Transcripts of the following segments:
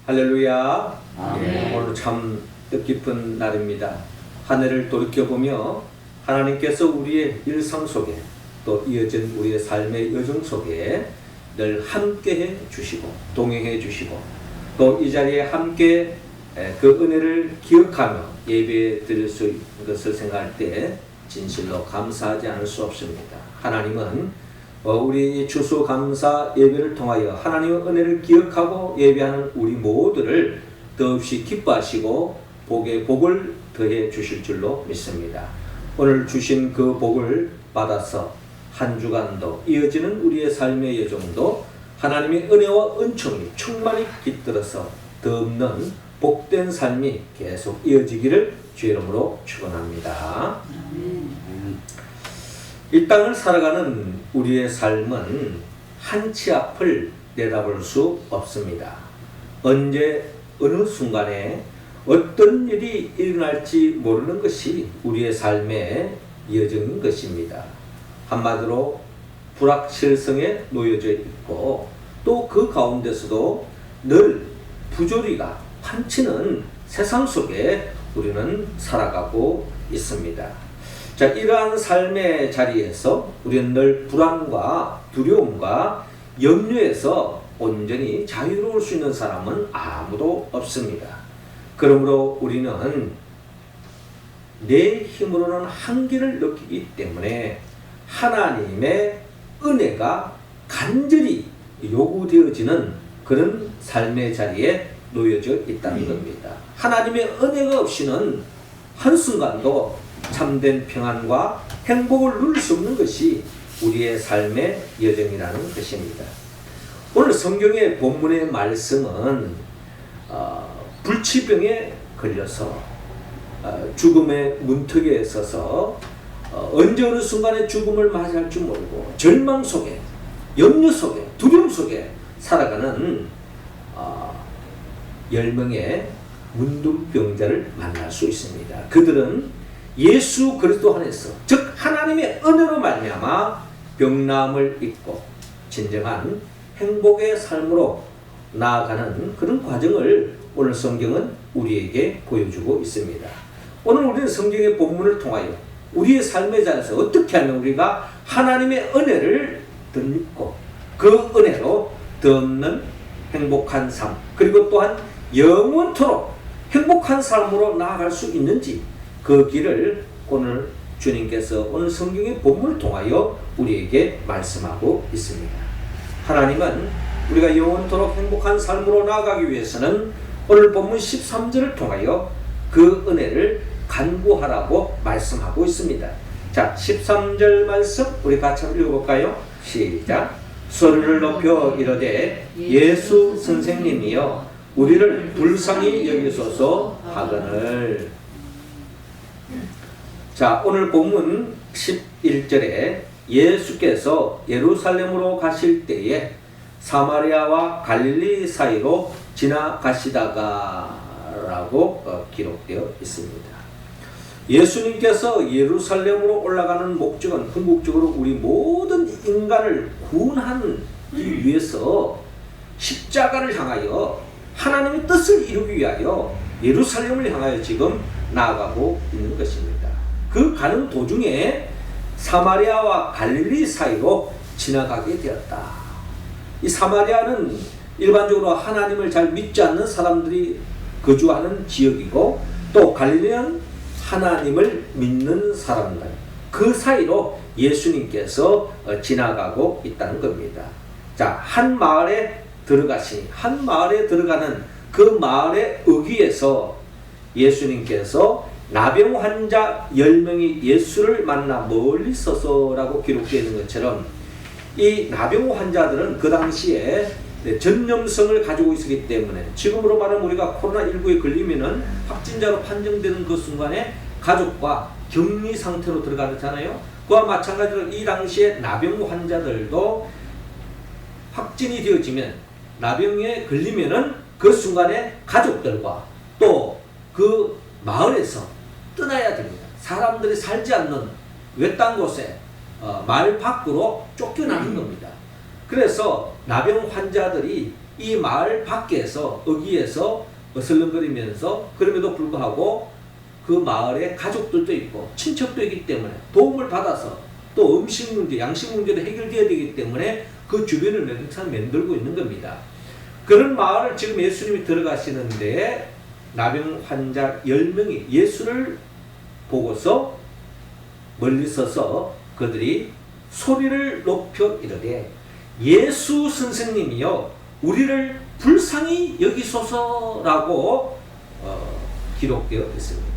할렐루야. 아멘. 오늘 참 뜻깊은 날입니다. 한 해를 돌이켜보며 하나님께서 우리의 일상 속에 또 이어진 우리의 삶의 여정 속에 늘 함께해 주시고 동행해 주시고 또 이 자리에 함께 그 은혜를 기억하며 예배 드릴 수 있는 것을 생각할 때 진실로 감사하지 않을 수 없습니다. 하나님은 우리 추수감사 예배를 통하여 하나님의 은혜를 기억하고 예배하는 우리 모두를 더없이 기뻐하시고 복에 복을 더해 주실 줄로 믿습니다. 오늘 주신 그 복을 받아서 한 주간도 이어지는 우리의 삶의 여정도 하나님의 은혜와 은총이 충만히 깃들어서 더 없는 복된 삶이 계속 이어지기를 주의 이름으로 축원합니다. 이 땅을 살아가는 우리의 삶은 한치 앞을 내다볼 수 없습니다. 언제 어느 순간에 어떤 일이 일어날지 모르는 것이 우리의 삶의 여정인 것입니다. 한마디로 불확실성에 놓여져 있고 또 그 가운데서도 늘 부조리가 판치는 세상 속에 우리는 살아가고 있습니다. 자, 이러한 삶의 자리에서 우리는 늘 불안과 두려움과 염려에서 온전히 자유로울 수 있는 사람은 아무도 없습니다. 그러므로 우리는 내 힘으로는 한계를 느끼기 때문에 하나님의 은혜가 간절히 요구되어지는 그런 삶의 자리에 놓여져 있다는 겁니다. 하나님의 은혜가 없이는 한순간도 참된 평안과 행복을 누릴 수 없는 것이 우리의 삶의 여정이라는 것입니다. 오늘 성경의 본문의 말씀은 불치병에 걸려서 죽음의 문턱에 서서 언제 어느 순간에 죽음을 맞이할 줄 모르고 절망 속에 염려 속에 두려움 속에 살아가는 10명의 문둥병자를 만날 수 있습니다. 그들은 예수 그리스도 안에서 즉 하나님의 은혜로 말미암아 병남을 잊고 진정한 행복의 삶으로 나아가는 그런 과정을 오늘 성경은 우리에게 보여주고 있습니다. 오늘 우리는 성경의 본문을 통하여 우리의 삶의 자리에서 어떻게 하면 우리가 하나님의 은혜를 덧입고 그 은혜로 더 없는 행복한 삶 그리고 또한 영원토록 행복한 삶으로 나아갈 수 있는지 그 길을 오늘 주님께서 오늘 성경의 본문을 통하여 우리에게 말씀하고 있습니다. 하나님은 우리가 영원토록 행복한 삶으로 나아가기 위해서는 오늘 본문 13절을 통하여 그 은혜를 간구하라고 말씀하고 있습니다. 자, 13절 말씀 우리 같이 한번 읽어볼까요? 시작. 소리를 높여 이르되 예수 선생님이여 우리를 불쌍히 여기소서 하거늘. 자, 오늘 본문 11절에 예수께서 예루살렘으로 가실 때에 사마리아와 갈릴리 사이로 지나가시다가 라고 기록되어 있습니다. 예수님께서 예루살렘으로 올라가는 목적은 궁극적으로 우리 모든 인간을 구원하기 위해서 십자가를 향하여 하나님의 뜻을 이루기 위하여 예루살렘을 향하여 지금 나아가고 있는 것입니다. 그 가는 도중에 사마리아와 갈릴리 사이로 지나가게 되었다. 이 사마리아는 일반적으로 하나님을 잘 믿지 않는 사람들이 거주하는 지역이고 또 갈릴리는 하나님을 믿는 사람들 그 사이로 예수님께서 지나가고 있다는 겁니다. 자, 한 마을에 들어가시니 한 마을에 들어가는 그 마을의 어귀에서 예수님께서 나병 환자 10명이 예수를 만나 멀리 서서라고 기록되어 있는 것처럼 이 나병 환자들은 그 당시에 전염성을 가지고 있었기 때문에 지금으로 말하면 우리가 코로나19에 걸리면은 확진자로 판정되는 그 순간에 가족과 격리 상태로 들어가잖아요. 그와 마찬가지로 이 당시에 나병 환자들도 확진이 되어지면 나병에 걸리면은 그 순간에 가족들과 또 그 마을에서 떠나야 됩니다. 사람들이 살지 않는 외딴 곳에 마을 밖으로 쫓겨나는 겁니다. 그래서 나병 환자들이 이 마을 밖에서 어귀에서 어슬렁거리면서 그럼에도 불구하고 그 마을에 가족들도 있고 친척도 있기 때문에 도움을 받아서 또 음식 문제, 양식 문제도 해결되어야 되기 때문에 그 주변을 항상 만들고 있는 겁니다. 그런 마을을 지금 예수님이 들어가시는데 나병 환자 10명이 예수를 보고서 멀리 서서 그들이 소리를 높여 이르되 예수 선생님이여 우리를 불쌍히 여기소서라고 기록되어 있습니다.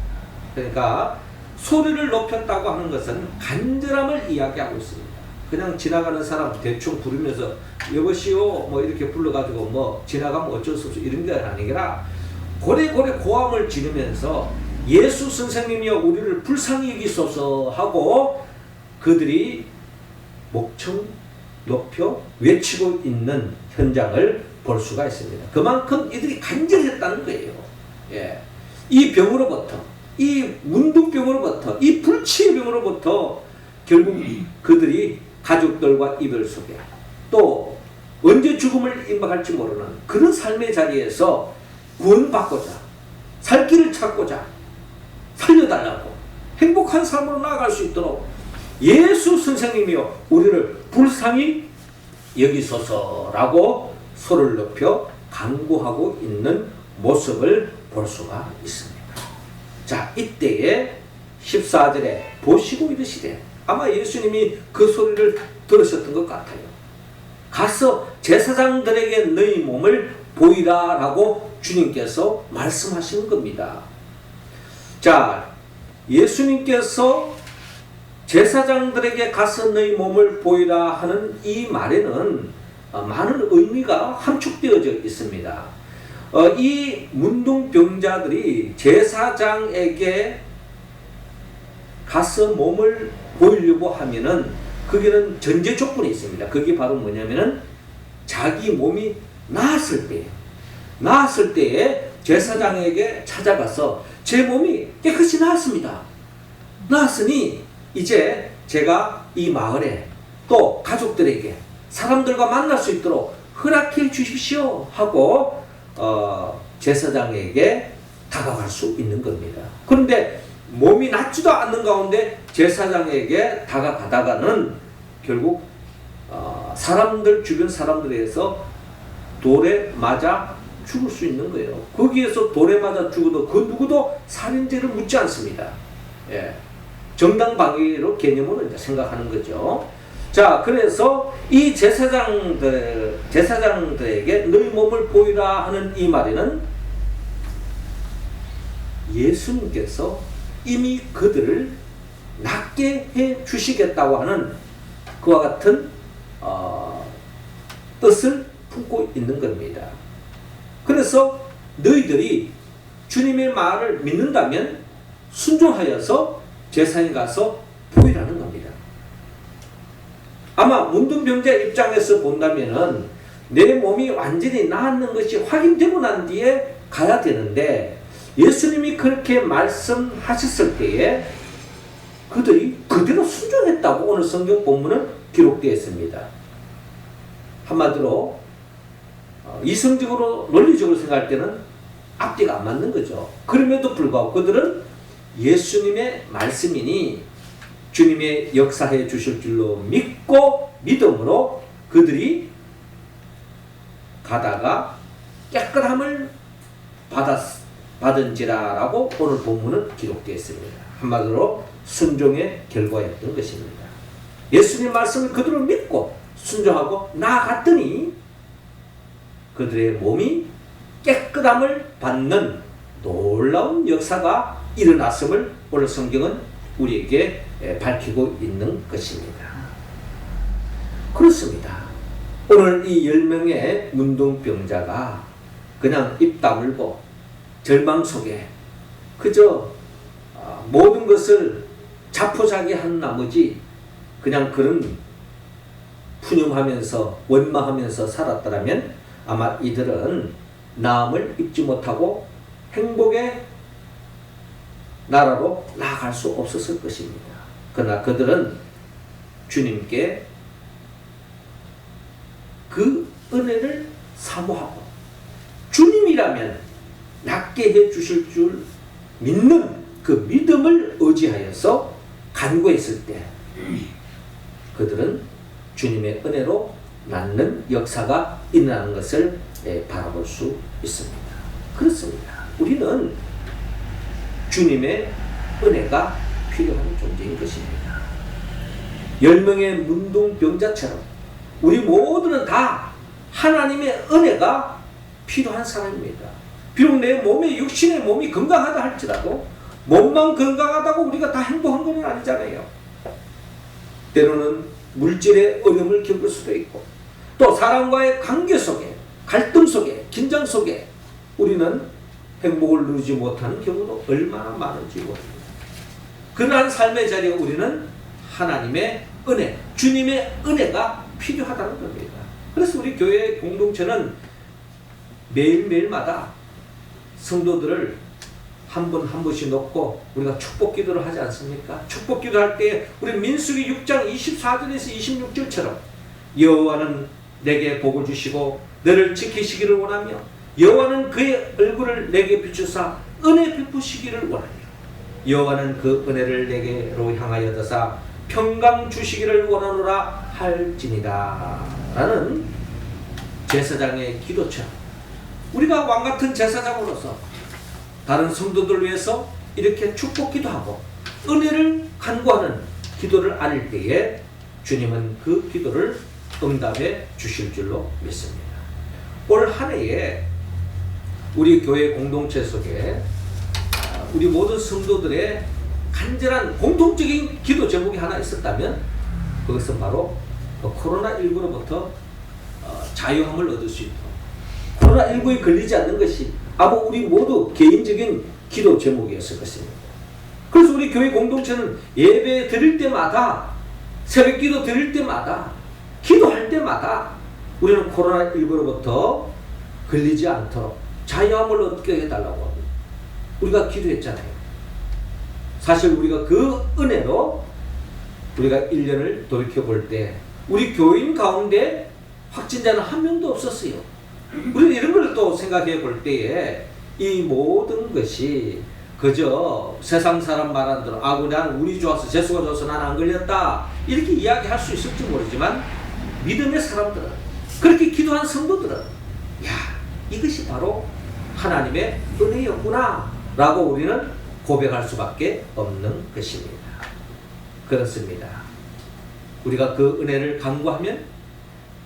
그러니까 소리를 높였다고 하는 것은 간절함을 이야기하고 있습니다. 그냥 지나가는 사람 대충 부르면서 여보시오 뭐 이렇게 불러가지고 뭐 지나가면 어쩔 수 없어 이런 게 아니라 고래고래 고함을 지르면서 예수 선생님이여 우리를 불쌍히 여기소서 하고 그들이 목청 높여 외치고 있는 현장을 볼 수가 있습니다. 그만큼 이들이 간절했다는 거예요. 예. 이 병으로부터, 이 문둥병으로부터, 이 불치의 병으로부터 결국 그들이 가족들과 이별 속에 또 언제 죽음을 임박할지 모르는 그런 삶의 자리에서 구원받고자 살 길을 찾고자 살려달라고 행복한 삶으로 나아갈 수 있도록 예수 선생님이여 우리를 불쌍히 여기소서라고 소리를 높여 간구하고 있는 모습을 볼 수가 있습니다. 자, 이때에 14절에 보시고 이르시되 아마 예수님이 그 소리를 들으셨던 것 같아요. 가서 제사장들에게 너희 몸을 보이라 라고 주님께서 말씀하시는 겁니다. 자, 예수님께서 제사장들에게 가서 너희 몸을 보이라 하는 이 말에는 많은 의미가 함축되어져 있습니다. 이 문둥병자들이 제사장에게 가서 몸을 보이려고 하면은 거기는 전제 조건이 있습니다. 그게 바로 뭐냐면은 자기 몸이 나았을 때에 제사장에게 찾아가서 제 몸이 깨끗이 나았습니다. 나았으니 이제 제가 이 마을에 또 가족들에게 사람들과 만날 수 있도록 허락해 주십시오 하고 제사장에게 다가갈 수 있는 겁니다. 그런데 몸이 낫지도 않는 가운데 제사장에게 다가가다가는 결국 주변 사람들에서 돌에 맞아 죽을 수 있는 거예요. 거기에서 돌에 맞아 죽어도 그 누구도 살인죄를 묻지 않습니다. 예. 정당방위로 개념으로 이제 생각하는 거죠. 자, 그래서 이 제사장들에게 너희 몸을 보이라 하는 이 말에는 예수님께서 이미 그들을 낫게 해 주시겠다고 하는 그와 같은 뜻을 품고 있는 겁니다. 그래서 너희들이 주님의 말을 믿는다면 순종하여서 제사장에 가서 보이라는 겁니다. 아마 문둥병자 입장에서 본다면은 내 몸이 완전히 나았는 것이 확인되고 난 뒤에 가야 되는데 예수님이 그렇게 말씀하셨을 때에 그들이 그대로 순종했다고 오늘 성경 본문은 기록되어 있습니다. 한마디로 이성적으로 논리적으로 생각할 때는 앞뒤가 안 맞는 거죠. 그럼에도 불구하고 그들은 예수님의 말씀이니 주님의 역사해 주실 줄로 믿고 믿음으로 그들이 가다가 깨끗함을 받은지라라고 오늘 본문은 기록되어 있습니다. 한마디로 순종의 결과였던 것입니다. 예수님 말씀을 그대로 믿고 순종하고 나아갔더니 그들의 몸이 깨끗함을 받는 놀라운 역사가 일어났음을 오늘 성경은 우리에게 밝히고 있는 것입니다. 그렇습니다. 오늘 이 10명의 문둥병자가 그냥 입 다물고 절망 속에 그저 모든 것을 자포자기한 나머지 그냥 그런 푸념하면서 원망하면서 살았더라면 아마 이들은 나음을 입지 못하고 행복의 나라로 나아갈 수 없었을 것입니다. 그러나 그들은 주님께 그 은혜를 사모하고 주님이라면 낫게 해 주실 줄 믿는 그 믿음을 의지하여서 간구했을 때 그들은 주님의 은혜로 낫는 역사가 일어나는 것을 바라볼 수 있습니다. 그렇습니다. 우리는 주님의 은혜가 필요한 존재인 것입니다. 10명의 문둥병자처럼 우리 모두는 다 하나님의 은혜가 필요한 사람입니다. 비록 내 몸에 육신의 몸이 건강하다 할지라도 몸만 건강하다고 우리가 다 행복한 건 아니잖아요. 때로는 물질의 어려움을 겪을 수도 있고 또 사람과의 관계 속에 갈등 속에 긴장 속에 우리는 행복을 누리지 못하는 경우도 얼마나 많은지 모릅니다. 그러한 삶의 자리에 우리는 하나님의 은혜, 주님의 은혜가 필요하다는 겁니다. 그래서 우리 교회 공동체는 매일매일마다 성도들을 한 분 한 분씩 놓고 우리가 축복 기도를 하지 않습니까? 축복 기도할 때 우리 민수기 6장 24절에서 26절처럼 여호와는 내게 복을 주시고 너를 지키시기를 원하며 여호와는 그의 얼굴을 내게 비추사 은혜 베푸시기를 원하며 여호와는 그 은혜를 내게로 향하여 드사 평강 주시기를 원하노라 할지니라 라는 제사장의 기도처럼 우리가 왕같은 제사장으로서 다른 성도들을 위해서 이렇게 축복 기도하고 은혜를 간구하는 기도를 아릴 때에 주님은 그 기도를 응답해 주실 줄로 믿습니다. 올 한 해에 우리 교회 공동체 속에 우리 모든 성도들의 간절한 공통적인 기도 제목이 하나 있었다면 그것은 바로 코로나19로부터 자유함을 얻을 수 있도록 코로나19에 걸리지 않는 것이 아마 우리 모두 개인적인 기도 제목이었을 것입니다. 그래서 우리 교회 공동체는 예배 드릴 때마다 새벽 기도 드릴 때마다 기도할 때마다 우리는 코로나19로부터 걸리지 않도록 자유함을 얻게 해달라고 합니다. 우리가 기도했잖아요. 사실 우리가 그 은혜로 우리가 1년을 돌이켜볼 때 우리 교인 가운데 확진자는 한 명도 없었어요. 우리는 이런 걸 또 생각해 볼 때에 이 모든 것이 그저 세상 사람 말하는 대로 난 운이 좋아서 재수가 좋아서 난 안 걸렸다 이렇게 이야기할 수 있을지 모르지만 믿음의 사람들은 그렇게 기도한 성도들은 이것이 바로 하나님의 은혜였구나 라고 우리는 고백할 수밖에 없는 것입니다. 그렇습니다. 우리가 그 은혜를 간구하면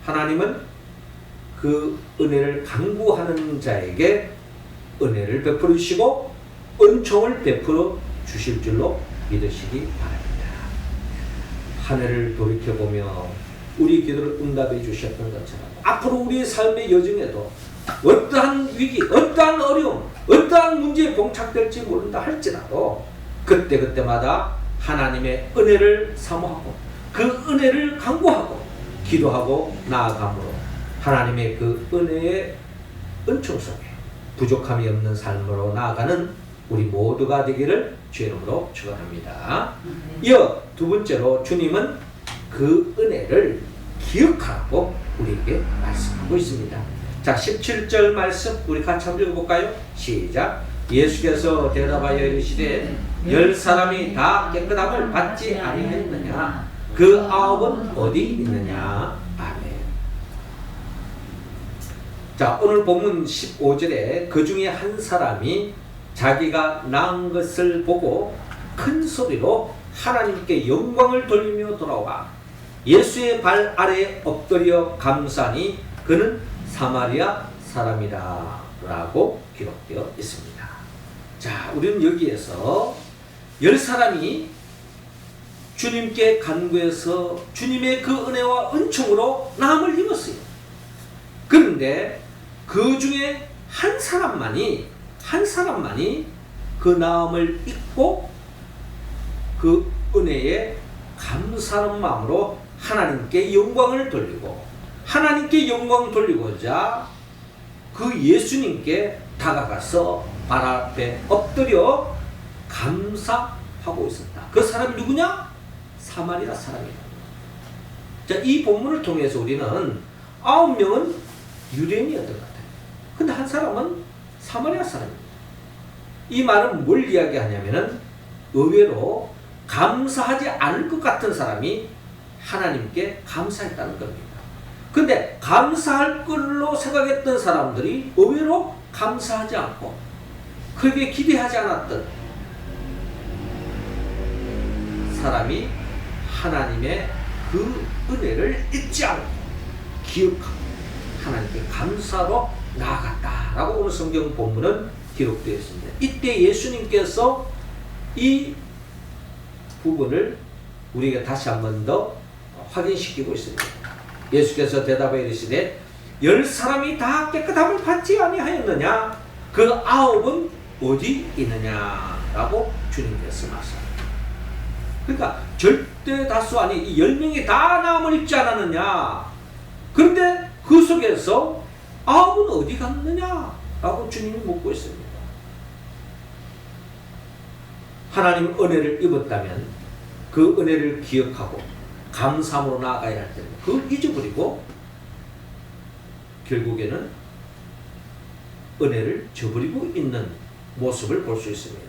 하나님은 그 은혜를 간구하는 자에게 은혜를 베풀어 주시고 은총을 베풀어 주실 줄로 믿으시기 바랍니다. 한 해를 돌이켜보며 우리 기도를 응답해 주셨던 것처럼 앞으로 우리의 삶의 여정에도 어떠한 위기, 어떠한 어려움, 어떠한 문제에 봉착될지 모른다 할지라도 그때그때마다 하나님의 은혜를 사모하고 그 은혜를 간구하고 기도하고 나아감으로 하나님의 그 은혜의 은총 속에 부족함이 없는 삶으로 나아가는 우리 모두가 되기를 주의 이름으로 축원합니다. 이어 두 번째로 주님은 그 은혜를 기억하라고 우리에게 말씀하고 있습니다. 자, 17절 말씀 우리 같이 한번 읽어볼까요? 시작. 예수께서 대답하여 이르시되 10사람이 다 깨끗함을 받지 아니하였느냐 그 9은 어디 있느냐. 아멘. 자, 오늘 본문 15절에 그 중에 한 사람이 자기가 낳은 것을 보고 큰 소리로 하나님께 영광을 돌리며 돌아와 예수의 발 아래에 엎드려 감사하니 그는 사마리아 사람이다 라고 기록되어 있습니다. 자, 우리는 여기에서 10사람이 주님께 간구해서 주님의 그 은혜와 은총으로 나음을 입었어요. 그런데 그 중에 한 사람만이 그 나음을 입고 그 은혜에 감사하는 마음으로 하나님께 영광을 돌리고 하나님께 영광 돌리고자 그 예수님께 다가가서 발 앞에 엎드려 감사하고 있었다. 그 사람이 누구냐? 사마리아 사람이다. 자, 이 본문을 통해서 우리는 9명은 유대인이었던 것 같아요. 근데 한 사람은 사마리아 사람입니다. 이 말은 뭘 이야기하냐면은 의외로 감사하지 않을 것 같은 사람이 하나님께 감사했다는 겁니다. 근데 감사할 걸로 생각했던 사람들이 의외로 감사하지 않고 크게 기대하지 않았던 사람이 하나님의 그 은혜를 잊지 않고 기억하고 하나님께 감사로 나아갔다라고 오늘 성경 본문은 기록되어 있습니다. 이때 예수님께서 이 부분을 우리에게 다시 한 번 더 확인시키고 있습니다. 예수께서 대답하여 이르시되 10사람이 다 깨끗함을 받지 아니하였느냐? 그 9은 어디 있느냐라고 주님께서 말씀합니다. 그러니까 절대 다수 아니 이 10명이 다 나음을 입지 않았느냐? 그런데 그 속에서 9은 어디 갔느냐라고 주님이 묻고 있습니다. 하나님 은혜를 입었다면 그 은혜를 기억하고 감사함으로 나아가야 할 텐데 그걸 잊어버리고 결국에는 은혜를 저버리고 있는 모습을 볼 수 있습니다.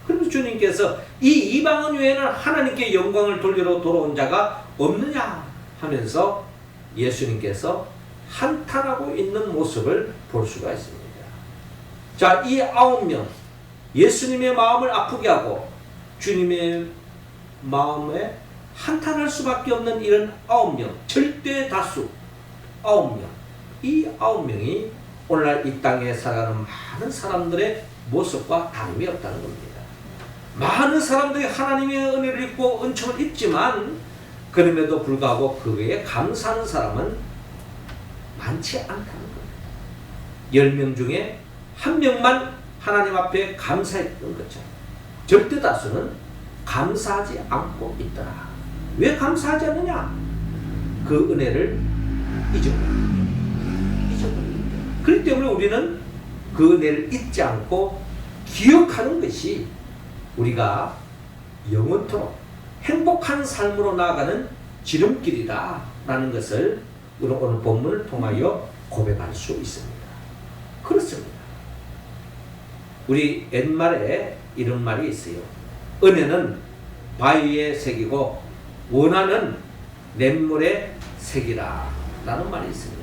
그러면서 주님께서 이 이방인 외에는 하나님께 영광을 돌리러 돌아온 자가 없느냐 하면서 예수님께서 한탄하고 있는 모습을 볼 수가 있습니다. 자, 이 9명 예수님의 마음을 아프게 하고 주님의 마음에 한탄할 수밖에 없는 이런 9명, 절대 다수 9명, 이 9명이 오늘날 이 땅에 살아가는 많은 사람들의 모습과 다름이 없다는 겁니다. 많은 사람들이 하나님의 은혜를 입고 은총을 입지만 그럼에도 불구하고 그에 감사하는 사람은 많지 않다는 겁니다. 10명 중에 1명만 하나님 앞에 감사했던 것처럼 절대 다수는 감사하지 않고 있더라. 왜 감사하지 않느냐? 그 은혜를 잊어버립니다. 그렇기 때문에 우리는 그 은혜를 잊지 않고 기억하는 것이 우리가 영원토록 행복한 삶으로 나아가는 지름길이다 라는 것을 오늘 본문을 통하여 고백할 수 있습니다. 그렇습니다. 우리 옛말에 이런 말이 있어요. 은혜는 바위에 새기고 원한은 냇물에 새기라 라는 말이 있습니다.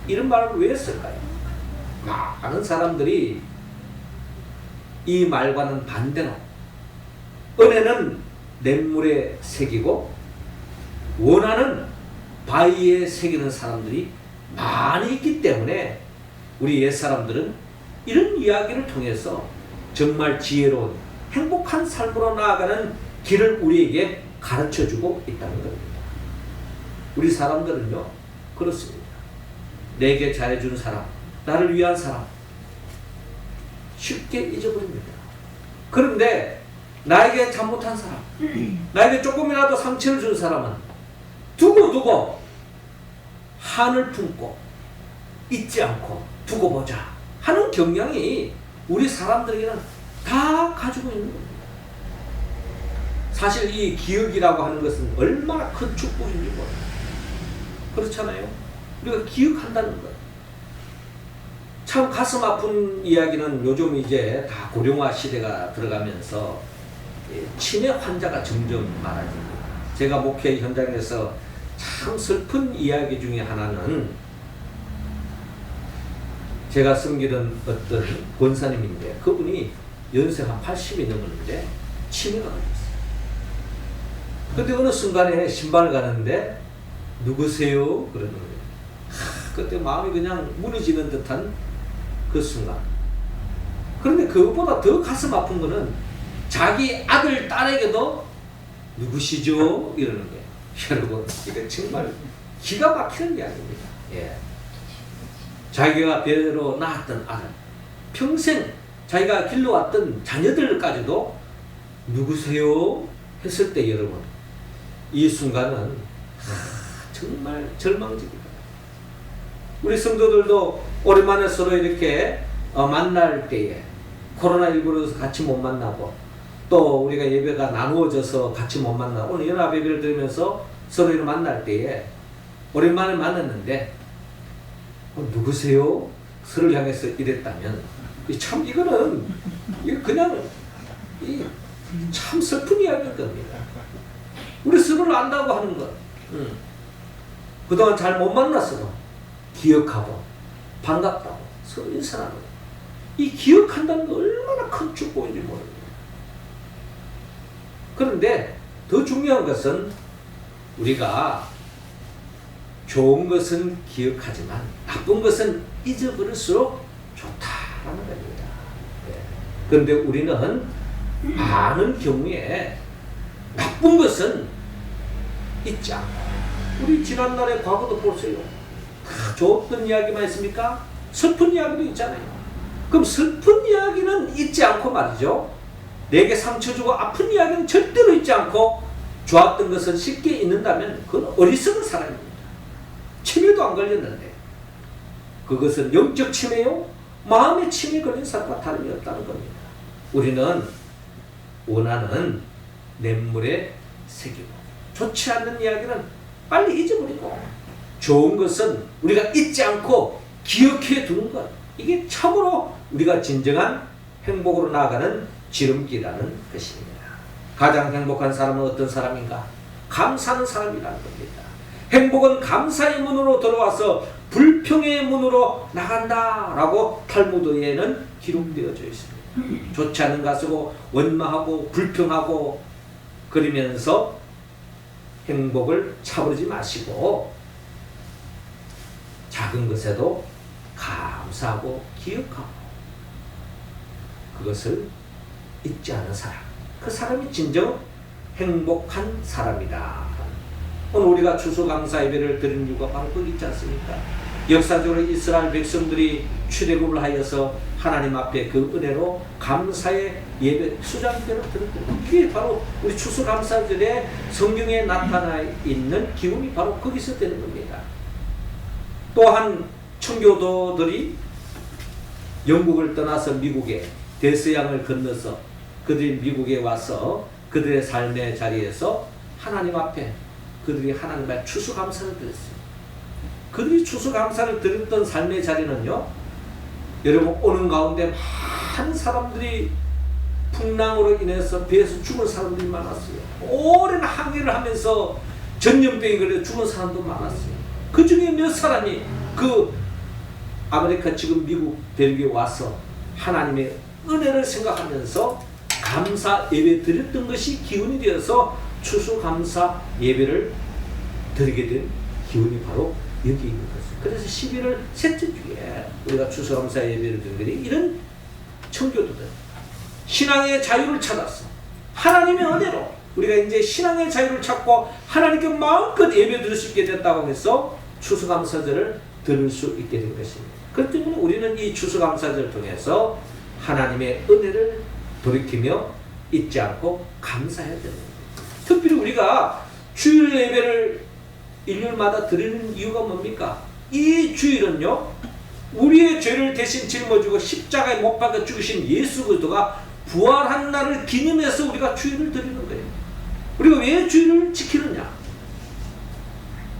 이런 말을 왜 했을까요? 많은 사람들이 이 말과는 반대로 은혜는 냇물에 새기고 원한은 바위에 새기는 사람들이 많이 있기 때문에 우리 옛사람들은 이런 이야기를 통해서 정말 지혜로운 행복한 삶으로 나아가는 길을 우리에게 가르쳐주고 있다는 겁니다. 우리 사람들은요 그렇습니다. 내게 잘해준 사람, 나를 위한 사람 쉽게 잊어버립니다. 그런데 나에게 잘못한 사람, 나에게 조금이라도 상처를 준 사람은 두고 한을 품고 잊지 않고 두고 보자 하는 경향이 우리 사람들에게는 다 가지고 있는 겁니다. 사실 이 기억이라고 하는 것은 얼마나 큰 축복인지 몰라요. 그렇잖아요. 우리가 기억한다는 것. 참 가슴 아픈 이야기는 요즘 이제 다 고령화 시대가 들어가면서 치매 환자가 점점 많아집니다. 제가 목회 현장에서 참 슬픈 이야기 중에 하나는 제가 섬기던 어떤 권사님인데 그분이 연세가 한 80이 넘었는데 치매가 걸렸어요. 근데 어느 순간에 신방을 가는데 누구세요? 그러는 거예요. 그때 마음이 그냥 무너지는 듯한 그 순간. 그런데 그것보다 더 가슴 아픈 거는 자기 아들, 딸에게도 누구시죠? 이러는 거예요. 여러분, 이거 정말 기가 막히는 이야기입니다. 예. 자기가 배로 낳았던 아들, 평생 자기가 길러왔던 자녀들까지도 누구세요? 했을 때 여러분, 이 순간은 정말 절망적이다. 우리 성도들도 오랜만에 서로 이렇게 만날 때에 코로나19로 같이 못 만나고 또 우리가 예배가 나누어져서 같이 못 만나고 오늘 연합 예배를 드리면서 서로 만날 때에 오랜만에 만났는데 누구세요? 서를 향해서 이랬다면 참 이거는 그냥 참 슬픈 이야기일 겁니다. 우리 서로를 안다고 하는 것, 그동안 잘 못 만났어도 기억하고 반갑다고 서로 인사하는 것, 이 기억한다는 게 얼마나 큰 축복인지 모릅니다. 그런데 더 중요한 것은 우리가 좋은 것은 기억하지만 나쁜 것은 잊어버릴수록 좋다라는 겁니다. 그런데 우리는 많은 경우에 나쁜 것은 잊지 않고, 우리 지난날의 과거도 보세요. 다 좋았던 이야기만 있습니까? 슬픈 이야기도 있잖아요. 그럼 슬픈 이야기는 잊지 않고 말이죠, 내게 상처 주고 아픈 이야기는 절대로 잊지 않고 좋았던 것은 쉽게 잊는다면 그건 어리석은 사람입니다. 치매도 안 걸렸는데 그것은 영적 치매요? 마음의 치매 걸린 사람과 다름이 없다는 겁니다. 우리는 원하는 냇물에 새기고, 좋지 않는 이야기는 빨리 잊어버리고, 좋은 것은 우리가 잊지 않고 기억해 두는 것, 이게 참으로 우리가 진정한 행복으로 나아가는 지름길이라는 것입니다. 가장 행복한 사람은 어떤 사람인가? 감사하는 사람이라는 겁니다. 행복은 감사의 문으로 들어와서 불평의 문으로 나간다라고 탈무드에는 기록되어져 있습니다. 좋지 않은 것으로 원망하고 불평하고 그러면서 행복을 차버리지 마시고 작은 것에도 감사하고 기억하고 그것을 잊지 않은 사람, 그 사람이 진정 행복한 사람이다. 오늘 우리가 추수감사 예배를 드리는 이유가 바로 거기 있지 않습니까? 역사적으로 이스라엘 백성들이 출애굽을 하여서 하나님 앞에 그 은혜로 감사의 예배, 수장대를 드렸거든요. 이게 바로 우리 추수감사절에 성경에 나타나 있는 기운이 바로 거기서 되는 겁니다. 또한 청교도들이 영국을 떠나서 미국에 대서양을 건너서 그들이 미국에 와서 그들의 삶의 자리에서 하나님 앞에 그들이 하나님 앞에 추수감사를 드렸어요. 그들이 추수감사를 드렸던 삶의 자리는요, 여러분 오는 가운데 많은 사람들이 풍랑으로 인해서 배에서 죽은 사람들이 많았어요. 오랜 항해를 하면서 전염병이 걸려 죽은 사람도 많았어요. 그 중에 몇 사람이 그 아메리카 지금 미국 벨기에 와서 하나님의 은혜를 생각하면서 감사 예배 드렸던 것이 기운이 되어서 추수감사 예배를 드리게 된 기운이 바로 여기 있는 것입니다. 그래서 11월 셋째 주에 우리가 추수감사 예배를 드리는 이런 청교도들 신앙의 자유를 찾았어. 하나님의 은혜로 우리가 이제 신앙의 자유를 찾고 하나님께 마음껏 예배 드릴 수 있게 됐다고 해서 추수감사절을 드릴 수 있게 된 것입니다. 그렇기 때문에 우리는 이 추수감사절을 통해서 하나님의 은혜를 돌이키며 잊지 않고 감사해야 됩니다. 특별히 우리가 주일 예배를 일요일마다 드리는 이유가 뭡니까? 이 주일은요, 우리의 죄를 대신 짊어지고 십자가에 못 박아 죽으신 예수 그리스도가 부활한 날을 기념해서 우리가 주일을 드리는 거예요. 우리가 왜 주일을 지키느냐?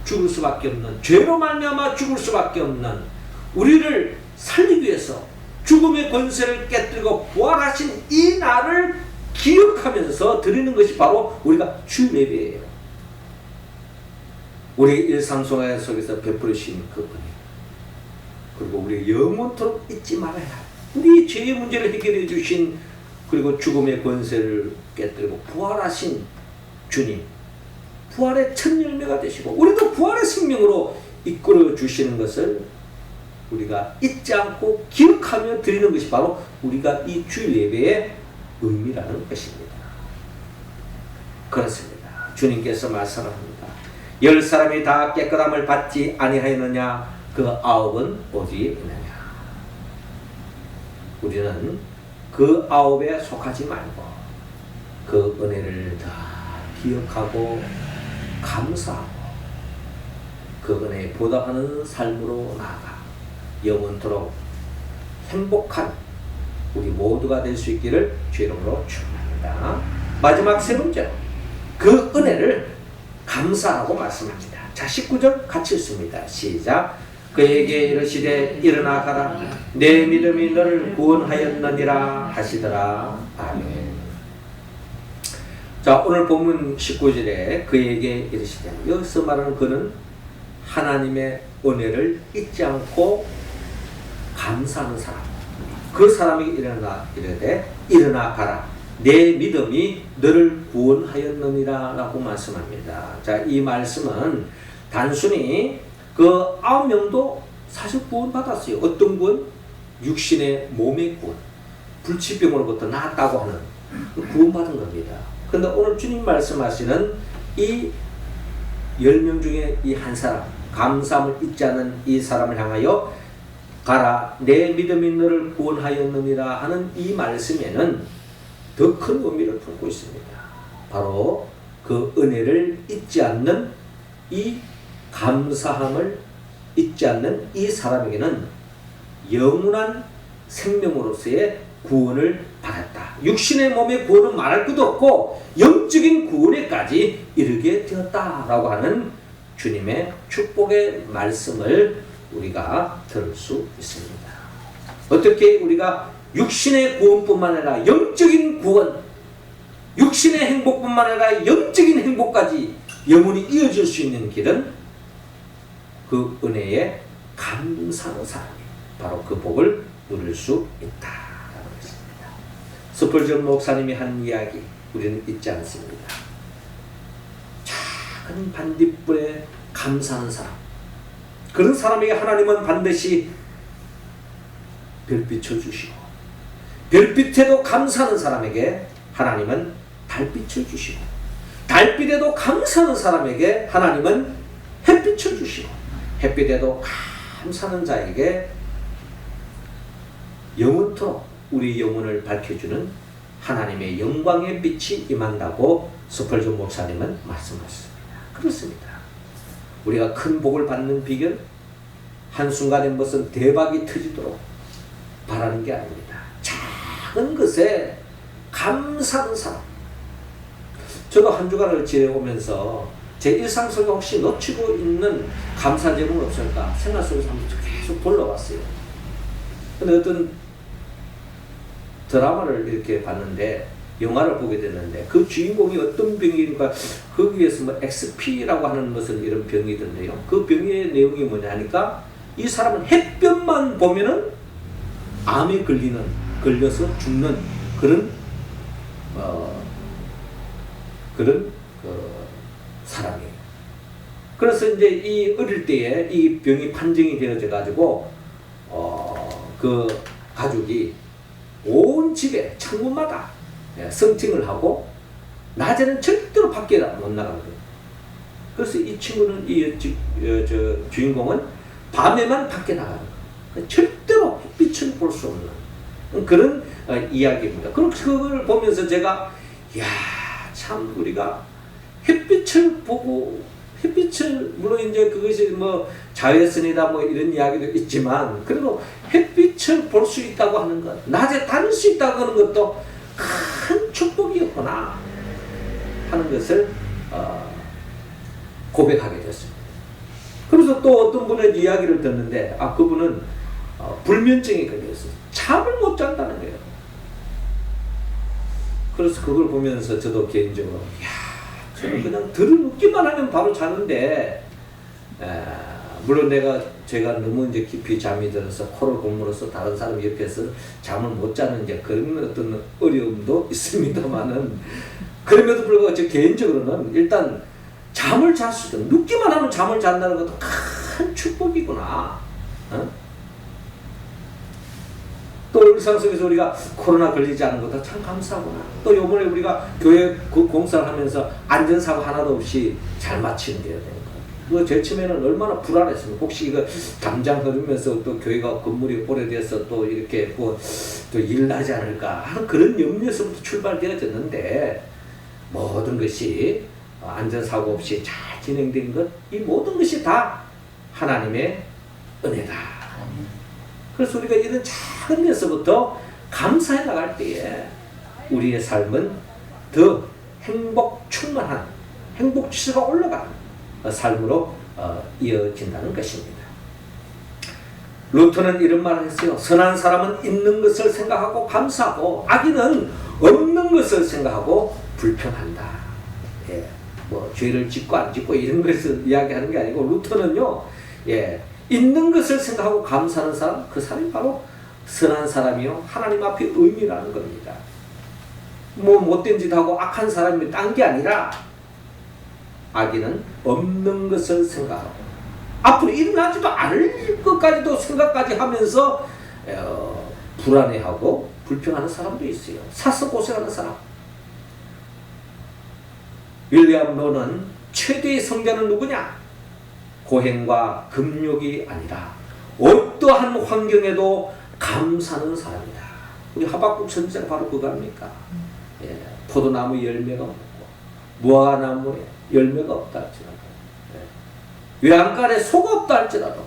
죽을 수밖에 없는, 죄로 말미암아 죽을 수밖에 없는 우리를 살리기 위해서 죽음의 권세를 깨뜨리고 부활하신 이 날을 기억하면서 드리는 것이 바로 우리가 주일 예배예요. 우리의 일상생활 속에서 베풀으신 그분이, 그리고 우리 영원토록 잊지 말아야 할 우리 죄의 문제를 해결해 주신, 그리고 죽음의 권세를 깨뜨리고 부활하신 주님, 부활의 첫 열매가 되시고 우리도 부활의 생명으로 이끌어 주시는 것을 우리가 잊지 않고 기억하며 드리는 것이 바로 우리가 이 주일 예배의 의미라는 것입니다. 그렇습니다. 주님께서 말씀합니다. 10사람이 다 깨끗함을 받지 아니하였느냐? 그 9은 어디에 있느냐? 우리는 그 9에 속하지 말고 그 은혜를 다 기억하고 감사하고 그 은혜에 보답하는 삶으로 나아가 영원토록 행복한 우리 모두가 될 수 있기를 주 이름으로 축원합니다. 마지막 세 번째로 그 은혜를 감사하고 말씀합니다. 자, 19절 같이 읽습니다. 시작. 그에게 이르시되 일어나 가라 내 믿음이 너를 구원하였느니라 하시더라. 아멘. 자, 오늘 본문 19절에 그에게 이르시되, 여기서 말하는 그는 하나님의 은혜를 잊지 않고 감사하는 사람, 그 사람이 일어나 이르되 일어나 가라 내 믿음이 너를 구원하였느니라 라고 말씀합니다. 자, 이 말씀은 단순히 그 9명도 사실 구원받았어요. 어떤 구원? 육신의 몸의 구원, 불치병으로부터 나았다고 하는 구원받은 겁니다. 그런데 오늘 주님 말씀하시는 이 10명 중에 이 한 사람, 감사함을 잊지 않는 이 사람을 향하여 가라 내 믿음이 너를 구원하였느니라 하는 이 말씀에는 더 큰 의미를 품고 있습니다. 바로 그 은혜를 잊지 않는 이 감사함을 잊지 않는 이 사람에게는 영원한 생명으로서의 구원을 받았다. 육신의 몸의 구원은 말할 것도 없고 영적인 구원에까지 이르게 되었다라고 하는 주님의 축복의 말씀을 우리가 들을 수 있습니다. 어떻게 우리가 육신의 구원뿐만 아니라 영적인 구원, 육신의 행복뿐만 아니라 영적인 행복까지 영원히 이어질 수 있는 길은 그 은혜에 감사하는 사람이 바로 그 복을 누릴 수 있다라고 했습니다. 스펄전 목사님이 한 이야기 우리는 잊지 않습니다. 작은 반딧불에 감사하는 사람, 그런 사람에게 하나님은 반드시 별빛을 주시고, 별빛에도 감사하는 사람에게 하나님은 달빛을 주시고, 달빛에도 감사하는 사람에게 하나님은 햇빛을 주시고, 햇빛에도 감사하는 자에게 영원토록 우리 영혼을 밝혀주는 하나님의 영광의 빛이 임한다고 스펄전 목사님은 말씀하셨습니다. 그렇습니다. 우리가 큰 복을 받는 비결, 한순간에 무슨 대박이 터지도록 바라는 게 아닙니다. 작은 것에 감사하는 사람. 저도 한 주간을 지내오면서 제 일상 속에 혹시 놓치고 있는 감사 제목은 없을까 생각 속에서 한번 계속 돌아왔어요. 근데 어떤 드라마를 이렇게 봤는데, 영화를 보게 됐는데, 그 주인공이 어떤 병이니까 거기에서 뭐 XP라고 하는 무슨 이런 병이 있던데요. 그 병의 내용이 뭐냐 하니까 이 사람은 햇볕만 보면은 암에 걸려서 죽는 그런 사람이에요. 그래서 이제 이 어릴 때에 이 병이 판정이 되어져 가지고 그 가족이 온 집에 창문마다 성팅을 하고 낮에는 절대로 밖에 못 나가는 거예요. 그래서 이 친구는 저 주인공은 밤에만 밖에 나가는 거예요. 절대로 햇빛을 볼 수 없는 그런 이야기입니다. 그걸 보면서 제가 참 우리가 햇빛을 보고, 햇빛을 물론 이제 그것이 뭐 자외선이다 뭐 이런 이야기도 있지만, 그래도 햇빛을 볼 수 있다고 하는 것, 낮에 다닐 수 있다고 하는 것도 큰 축복이었구나 하는 것을 고백하게 됐습니다. 그래서 또 어떤 분의 이야기를 듣는데, 그분은 불면증에 걸려서 잠을 못 잔다는 거예요. 그래서 그걸 보면서 저도 개인적으로 저는 그냥 들어눕기만 하면 바로 자는데, 물론 제가 너무 이제 깊이 잠이 들어서 코를 골물어서 다른 사람 옆에서 잠을 못 자는 이제 그런 어떤 어려움도 있습니다만은, 그럼에도 불구하고 저 개인적으로는 일단 잠을 잘 수 있다, 눕기만 하면 잠을 잔다는 것도 큰 축복이구나. 또 일상 속에서 우리가 코로나 걸리지 않은 것도 참 감사하구나. 또 요번에 우리가 교회 공사를 하면서 안전사고 하나도 없이 잘 마치는 게 되는 거예요. 제일 처음에는 얼마나 불안했습니까? 혹시 이거 담장 흐르면서 또 교회가 건물이 오래돼서 또 이렇게 또 일 나지 않을까 하는 그런 염려에서부터 출발되어졌는데, 모든 것이 안전사고 없이 잘 진행된 것, 이 모든 것이 다 하나님의 은혜다. 그래서 우리가 이런 작은 데서부터 감사해 나갈 때에 우리의 삶은 더 행복 충만한, 행복 지수가 올라가는 삶으로 이어진다는 것입니다. 루터는 이런 말을 했어요. 선한 사람은 있는 것을 생각하고 감사하고 악인은 없는 것을 생각하고 불평한다. 예, 뭐 죄를 짓고 안 짓고 이런 것을 이야기하는 게 아니고 루터는요, 예, 있는 것을 생각하고 감사하는 사람, 그 사람이 바로 선한 사람이요 하나님 앞에 의미라는 겁니다. 뭐 못된 짓 하고 악한 사람이 딴 게 아니라 악인은 없는 것을 생각하고 앞으로 일어나지도 않을 것까지도 생각까지 하면서 불안해하고 불평하는 사람도 있어요. 사서 고생하는 사람. 윌리엄 로는 최대의 성자는 누구냐? 고행과 금욕이 아니라 어떠한 환경에도 감사하는 사람이다. 우리 하박국 선지자가 바로 그거 아닙니까? 예, 포도나무 열매가 없고 무화과나무에 열매가 없다 할지라도, 외양간에 소가 없다 할지라도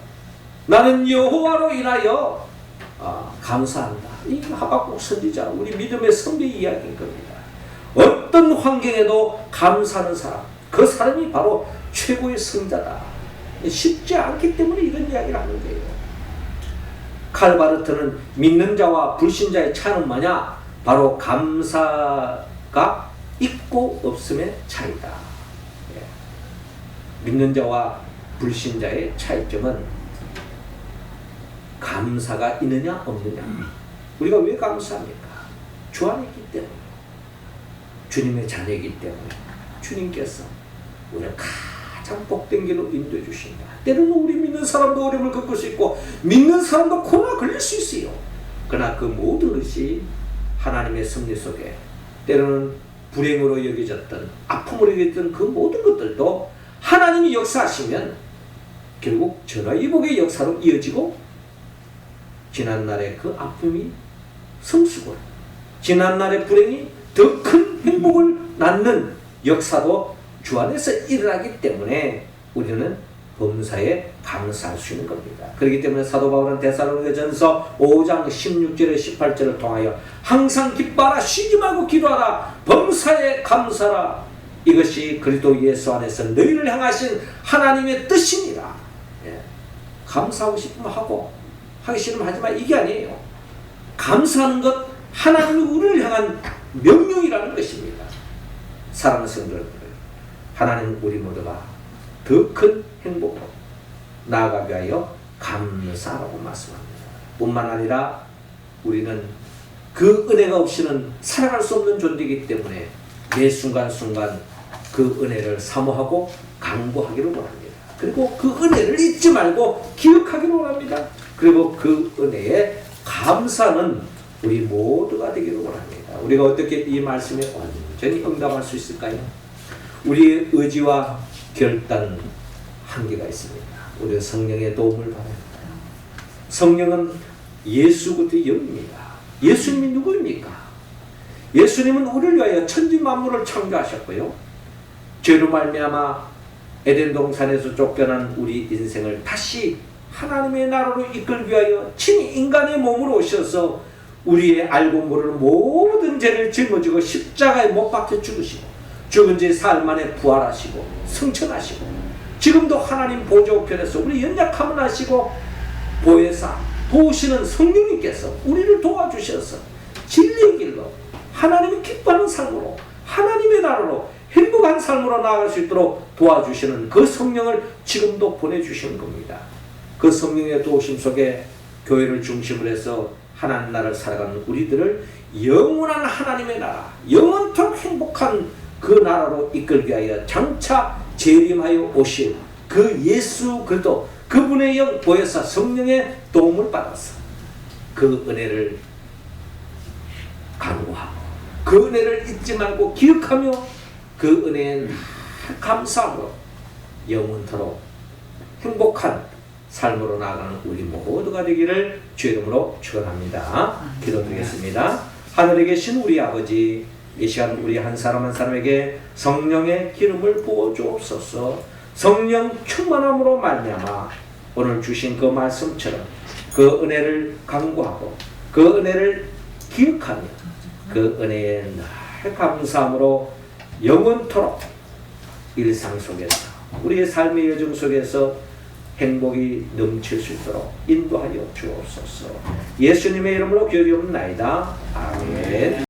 나는 여호와로 인하여 감사한다. 이 하박국 선지자, 우리 믿음의 선배 이야기인 겁니다. 어떤 환경에도 감사하는 사람, 그 사람이 바로 최고의 성자다. 쉽지 않기 때문에 이런 이야기를 하는 거예요. 칼바르트는 믿는 자와 불신자의 차이는 뭐냐? 바로 감사가 있고 없음의 차이다. 예. 믿는 자와 불신자의 차이점은 감사가 있느냐 없느냐. 우리가 왜 감사합니까? 주 안에 있기 때문에, 주님의 자녀이기 때문에 주님께서 우리를 가장 복된 길로 인도해 주신다. 때로는 우리 믿는 사람도 어려움을 겪을 수 있고 믿는 사람도 코로나 걸릴 수 있어요. 그러나 그 모든 것이 하나님의 섭리 속에 때로는 불행으로 여겨졌던, 아픔으로 여겨졌던 그 모든 것들도 하나님이 역사하시면 결국 전화위복의 역사로 이어지고 지난날의 그 아픔이 성수고 지난날의 불행이 더 큰 행복을 낳는 역사도 주 안에서 일어나기 때문에 우리는 범사에 감사할 수 있는 겁니다. 그렇기 때문에 사도 바울은 데살로니가전서 5장 16절에 18절을 통하여 항상 기뻐하라, 쉬지 말고 기도하라, 범사에 감사하라, 이것이 그리스도 예수 안에서 너희를 향하신 하나님의 뜻이니라. 예. 감사하고 싶으면 하고 하기 싫으면 하지만 이게 아니에요. 감사하는 것, 하나님이 우리를 향한 명령이라는 것입니다. 사랑하는 성도들, 하나님 우리 모두가 더 큰 행복으로 나아가기 위하여 감사라고 말씀합니다. 뿐만 아니라 우리는 그 은혜가 없이는 살아갈 수 없는 존재이기 때문에 매 순간순간 그 은혜를 사모하고 강구하기를 원합니다. 그리고 그 은혜를 잊지 말고 기억하기를 원합니다. 그리고 그 은혜에 감사는 우리 모두가 되기를 원합니다. 우리가 어떻게 이 말씀에 완전히 응답할 수 있을까요? 우리의 의지와 결단 한계가 있습니다. 우리가 성령의 도움을 받아야 합니다. 성령은 예수 그리스도의 영입니다. 예수님이 누구입니까? 예수님은 우리를 위하여 천지 만물을 창조하셨고요. 죄로 말미암아 에덴 동산에서 쫓겨난 우리 인생을 다시 하나님의 나라로 이끌기 위하여 친히 인간의 몸으로 오셔서 우리의 알고 모르는 모든 죄를 짊어지고 십자가에 못 박혀 죽으시고 죽은 지 사흘 만에 부활하시고 승천하시고 지금도 하나님 보좌 우편에서 우리 연약함을 아시고 보혜사 도우시는 성령님께서 우리를 도와주셔서 진리의 길로 하나님이 기뻐하는 삶으로 하나님의 나라로 행복한 삶으로 나아갈 수 있도록 도와주시는 그 성령을 지금도 보내주시는 겁니다. 그 성령의 도우심 속에 교회를 중심으로 해서 하나님 나라를 살아가는 우리들을 영원한 하나님의 나라, 영원토록 행복한 그 나라로 이끌기 위하여 장차 재림하여 오실 그 예수 그리스도, 그분의 영 보혜사 성령의 도움을 받아서 그 은혜를 간구하고 그 은혜를 잊지 말고 기억하며 그 은혜에 감사함으로 영원토록 행복한 삶으로 나아가는 우리 모두가 되기를 주의 이름으로 축원합니다. 기도드리겠습니다. 하늘에 계신 우리 아버지, 이 시간 우리 한 사람 한 사람에게 성령의 기름을 부어 주옵소서. 성령 충만함으로 말미암아 오늘 주신 그 말씀처럼 그 은혜를 간구하고 그 은혜를 기억하며 그 은혜에 늘 감사함으로 영원토록 일상 속에서 우리의 삶의 여정 속에서 행복이 넘칠 수 있도록 인도하여 주옵소서. 예수님의 이름으로 기도드리옵나이다. 아멘.